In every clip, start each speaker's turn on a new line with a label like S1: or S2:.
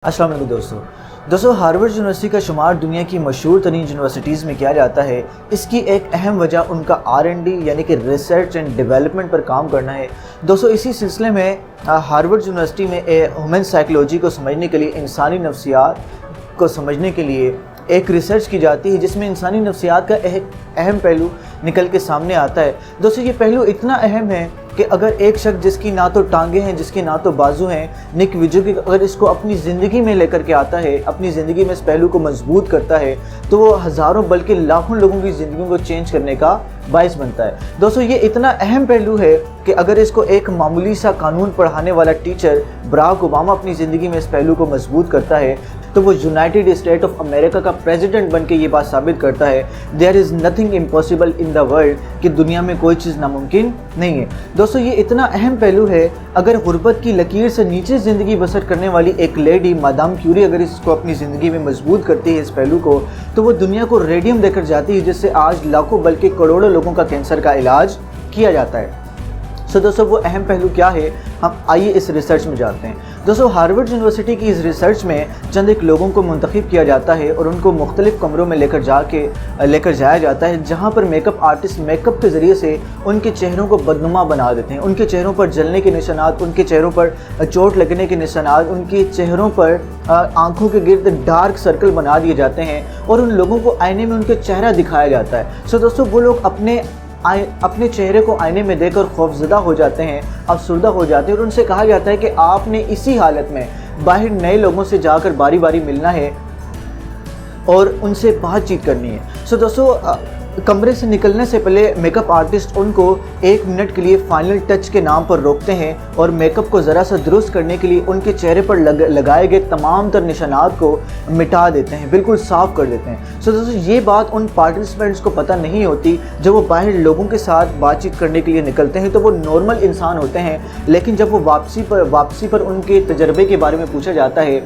S1: अस्सलाम वालेकुम दोस्तों हार्वर्ड यूनिवर्सिटी का शुमार दुनिया की मशहूर तरीन यूनिवर्सिटीज़ में किया जाता है। इसकी एक अहम वजह उनका R&D यानी कि रिसर्च एंड डेवलपमेंट पर काम करना है। दोस्तों इसी सिलसिले में हार्वर्ड यूनिवर्सिटी में ह्यूमन साइकोलॉजी को समझने के लिए, इंसानी नफ्सियात को समझने के लिए एक रिसर्च की जाती है जिसमें इंसानी नफ्सियात का एक अहम पहलू निकल के सामने आता है। दोस्तों ये पहलू इतना अहम है कि अगर एक शख्स जिसकी ना तो टांगें हैं, जिसकी ना तो बाजू हैं, निक विजुकी, अगर इसको अपनी ज़िंदगी में लेकर के आता है, अपनी ज़िंदगी में इस पहलू को मजबूत करता है, तो वो हज़ारों बल्कि लाखों लोगों की ज़िंदगियों को चेंज करने का बाइस बनता है। दोस्तों ये इतना अहम पहलू है कि अगर इसको एक मामूली सा कानून पढ़ाने वाला टीचर बराक ओबामा अपनी ज़िंदगी में इस पहलू को मजबूत करता है, तो वो यूनाइटेड स्टेट ऑफ अमेरिका का प्रेसिडेंट बन के ये बात साबित करता है, there is nothing impossible in the world, कि दुनिया में कोई चीज़ नामुमकिन नहीं है। दोस्तों ये इतना अहम पहलू है, अगर गुर्बत की लकीर से नीचे ज़िंदगी बसर करने वाली एक लेडी मादाम क्यूरी अगर इसको अपनी ज़िंदगी में मजबूत करती है इस पहलू को, तो वो दुनिया को रेडियम देकर जाती है, जिससे आज लाखों बल्कि करोड़ों लोगों का कैंसर का इलाज किया जाता है। दोस्तों वो अहम पहलू क्या है, हम आइए इस रिसर्च में जाते हैं। दोस्तों हार्वर्ड यूनिवर्सिटी की इस रिसर्च में चंद एक लोगों को मुंतखब किया जाता है और उनको मुख्तलिफ कमरों में लेकर जाया जाता है, जहाँ पर मेकअप आर्टिस्ट मेकअप के ज़रिए से उनके चेहरों को बदनुमा बना देते हैं। उनके चेहरों पर जलने के निशानात, उनके चेहरों पर चोट लगने के निशानात, उनके चेहरों पर आँखों के गिर्द डार्क सर्कल बना दिए जाते हैं और उन लोगों को आईने में उनका चेहरा दिखाया जाता है। दोस्तों वो लोग अपने चेहरे को आईने में देखकर खौफजदा हो जाते हैं, अफसरदा हो जाते हैं और उनसे कहा जाता है कि आपने इसी हालत में बाहर नए लोगों से जाकर बारी बारी मिलना है और उनसे बातचीत करनी है। दोस्तों कमरे से निकलने से पहले मेकअप आर्टिस्ट उनको 1 मिनट के लिए फाइनल टच के नाम पर रोकते हैं और मेकअप को ज़रा सा दुरुस्त करने के लिए उनके चेहरे पर लगाए गए तमाम तर निशानात को मिटा देते हैं, बिल्कुल साफ़ कर देते हैं। दोस्तों ये बात उन पार्टिसिपेंट्स को पता नहीं होती। जब वो बाहर लोगों के साथ बातचीत करने के लिए निकलते हैं तो वो नॉर्मल इंसान होते हैं, लेकिन जब वो वापसी पर उनके तजर्बे के बारे में पूछा जाता है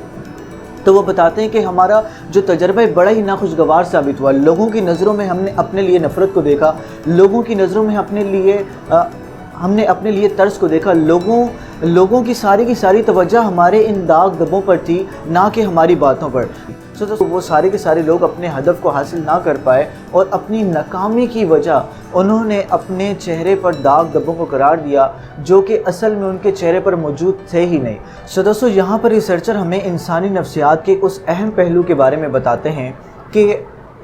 S1: तो वो बताते हैं कि हमारा जो तजर्बा है बड़ा ही नाखुशगवार साबित हुआ। लोगों की नज़रों में हमने अपने लिए नफ़रत को देखा, लोगों की नज़रों में हमने अपने लिए तर्स को देखा। लोगों की सारी तवज्जो हमारे इन दाग धब्बों पर थी, ना कि हमारी बातों पर। दोस्तों वो सारे के सारे लोग अपने हदफ को हासिल ना कर पाए और अपनी नाकामी की वजह उन्होंने अपने चेहरे पर दाग धब्बों को करार दिया, जो कि असल में उनके चेहरे पर मौजूद थे ही नहीं। दोस्तों यहाँ पर रिसर्चर हमें इंसानी नफ्सियात के उस अहम पहलू के बारे में बताते हैं कि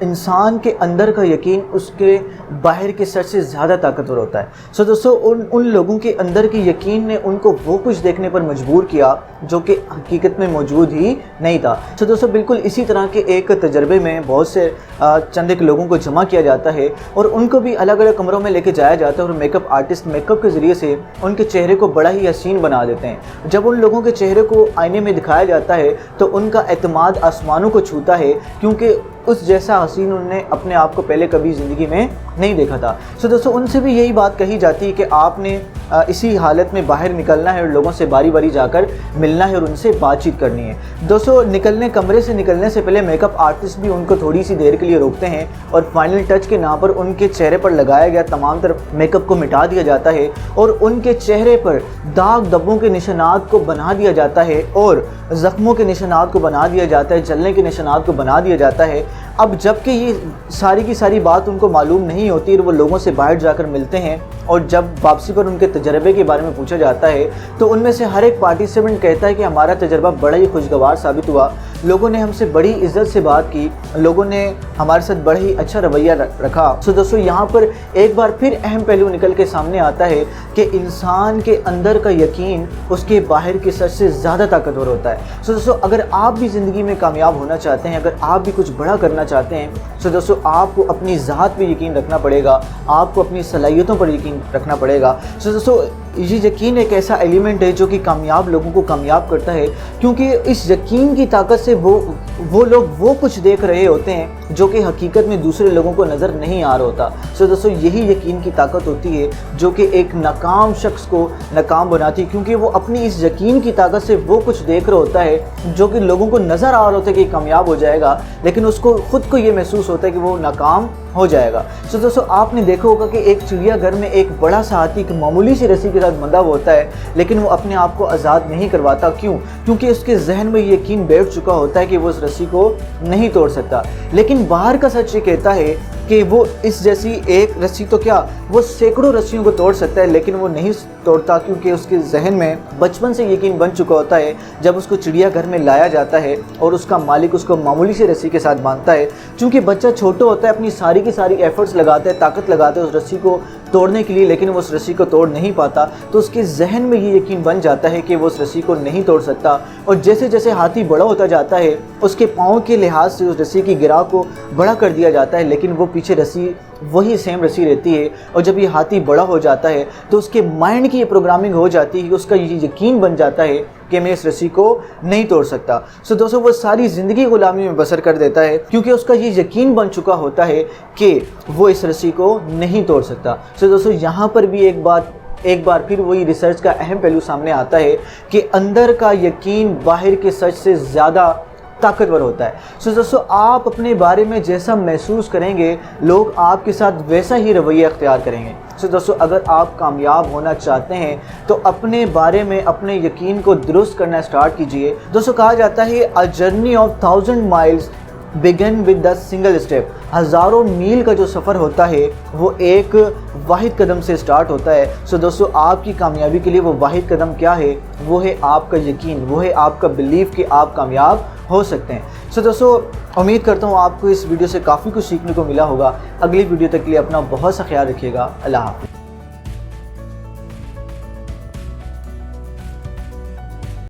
S1: इंसान के अंदर का यकीन उसके बाहर के सच से ज़्यादा ताकतवर होता है। दोस्तों उन लोगों के अंदर के यकीन ने उनको वो कुछ देखने पर मजबूर किया जो कि हकीकत में मौजूद ही नहीं था। दोस्तों बिल्कुल इसी तरह के एक तजर्बे में बहुत से चंद एक लोगों को जमा किया जाता है और उनको भी अलग अलग कमरों में लेके जाया जाता है और मेकअप आर्टिस्ट मेकअप के ज़रिए से उनके चेहरे को बड़ा ही हसीन बना देते हैं। जब उन लोगों के चेहरे को आईने में दिखाया जाता है तो उनका एतमाद आसमानों को छूता है, क्योंकि उस जैसा हसीन उन्होंने अपने आप को पहले कभी ज़िंदगी में नहीं देखा था। दोस्तों उनसे भी यही बात कही जाती है कि आपने इसी हालत में बाहर निकलना है और लोगों से बारी बारी जाकर मिलना है और उनसे बातचीत करनी है। दोस्तों कमरे से निकलने से पहले मेकअप आर्टिस्ट भी उनको थोड़ी सी देर के लिए रोकते हैं और फाइनल टच के नाम पर उनके चेहरे पर लगाया गया तमाम तरफ मेकअप को मिटा दिया जाता है और उनके चेहरे पर दाग धब्बों के निशानात को बना दिया जाता है और ज़ख्मों के निशानात को बना दिया जाता है, जलने के निशानात को बना दिया जाता है। अब जबकि ये सारी की सारी बात उनको मालूम नहीं होती और वो लोगों से बाहर जाकर मिलते हैं और जब वापसी पर उनके तजर्बे के बारे में पूछा जाता है तो उनमें से हर एक पार्टिसिपेंट कहता है कि हमारा तजर्बा बड़ा ही खुशगवार साबित हुआ, लोगों ने हमसे बड़ी इज्जत से बात की, लोगों ने हमारे साथ बड़ा ही अच्छा रवैया रखा। दोस्तों यहाँ पर एक बार फिर अहम पहलू निकल के सामने आता है कि इंसान के अंदर का यकीन उसके बाहर के सच से ज़्यादा ताकतवर होता है। दोस्तों अगर आप भी ज़िंदगी में कामयाब होना चाहते हैं, अगर आप भी कुछ बड़ा करना चाहते हैं, तो दोस्तों आपको अपनी ज़ात पर यकीन रखना पड़ेगा, आपको अपनी सलाहियतों पर यकीन रखना पड़ेगा। दोस्तों ये यकीन एक ऐसा एलिमेंट है जो कि कामयाब लोगों को कामयाब करता है, क्योंकि इस यकीन की ताकत से वो लोग वो कुछ देख रहे होते हैं जो कि हकीकत में दूसरे लोगों को नज़र नहीं आ रहा होता। दोस्तों यही यकीन की ताकत होती है जो कि एक नाकाम शख्स को नाकाम बनाती है, क्योंकि वो अपनी इस यकीन की ताकत से वो कुछ देख रहा होता है जो कि लोगों को नज़र आ रहा होता है कि कामयाब हो जाएगा, लेकिन उसको खुद को ये महसूस होता है कि वो नाकाम हो जाएगा। सो दोस्तों आपने देखा होगा कि एक चिड़िया घर में एक बड़ा सा हाथी एक मामूली सी रस्सी के साथ बंधा हुआ होता है, लेकिन वो अपने आप को आज़ाद नहीं करवाता। क्यों? क्योंकि उसके जहन में यकीन बैठ चुका होता है कि वो उस रस्सी को नहीं तोड़ सकता। लेकिन बाहर का सच ये कहता है कि वो इस जैसी एक रस्सी तो क्या, वो सैकड़ों रस्सियों को तोड़ सकता है, लेकिन वो नहीं तोड़ता, क्योंकि उसके जहन में बचपन से यकीन बन चुका होता है। जब उसको चिड़ियाघर में लाया जाता है और उसका मालिक उसको मामूली सी रस्सी के साथ बांधता है, चूँकि बच्चा छोटा होता है, अपनी सारी की सारी एफर्ट्स लगाता है, ताकत लगाता है उस रस्सी को तोड़ने के लिए, लेकिन वो उस रस्सी को तोड़ नहीं पाता। तो उसके जहन में ये यकीन बन जाता है कि वो उस रस्सी को नहीं तोड़ सकता। और जैसे जैसे हाथी बड़ा होता जाता है, उसके पाँव के लिहाज से उस रस्सी की गिरा को बड़ा कर दिया जाता है, लेकिन वो पीछे रस्सी वही सेम रस्सी रहती है। और जब ये हाथी बड़ा हो जाता है तो उसके माइंड की ये प्रोग्रामिंग हो जाती है कि उसका ये यकीन बन जाता है कि मैं इस रस्सी को नहीं तोड़ सकता। सो दोस्तों वो सारी ज़िंदगी गुलामी में बसर कर देता है, क्योंकि उसका ये यकीन बन चुका होता है कि वो इस रस्सी को नहीं तोड़ सकता। सो दोस्तों यहाँ पर भी एक बार फिर वही रिसर्च का अहम पहलू सामने आता है कि अंदर का यकीन बाहर के सच से ज़्यादा ताकतवर होता है। सो दोस्तों आप अपने बारे में जैसा महसूस करेंगे, लोग आपके साथ वैसा ही रवैया अख्तियार करेंगे। सो दोस्तों अगर आप कामयाब होना चाहते हैं तो अपने बारे में अपने यकीन को दुरुस्त करना स्टार्ट कीजिए। दोस्तों कहा जाता है a journey of 1000 miles begin with the single step. हज़ारों मील का जो सफ़र होता है वो एक वाहिद कदम से स्टार्ट होता है। सो दोस्तों आपकी कामयाबी के लिए वो वाहिद कदम क्या है? वो है आपका यकीन, वो है आपका बिलीव कि आप कामयाब हो सकते हैं। सो दोस्तों उम्मीद करता हूँ आपको इस वीडियो से काफ़ी कुछ सीखने को मिला होगा। अगली वीडियो तक के लिए अपना बहुत सा ख्याल रखिएगा। अल्लाह हाफ़िज़।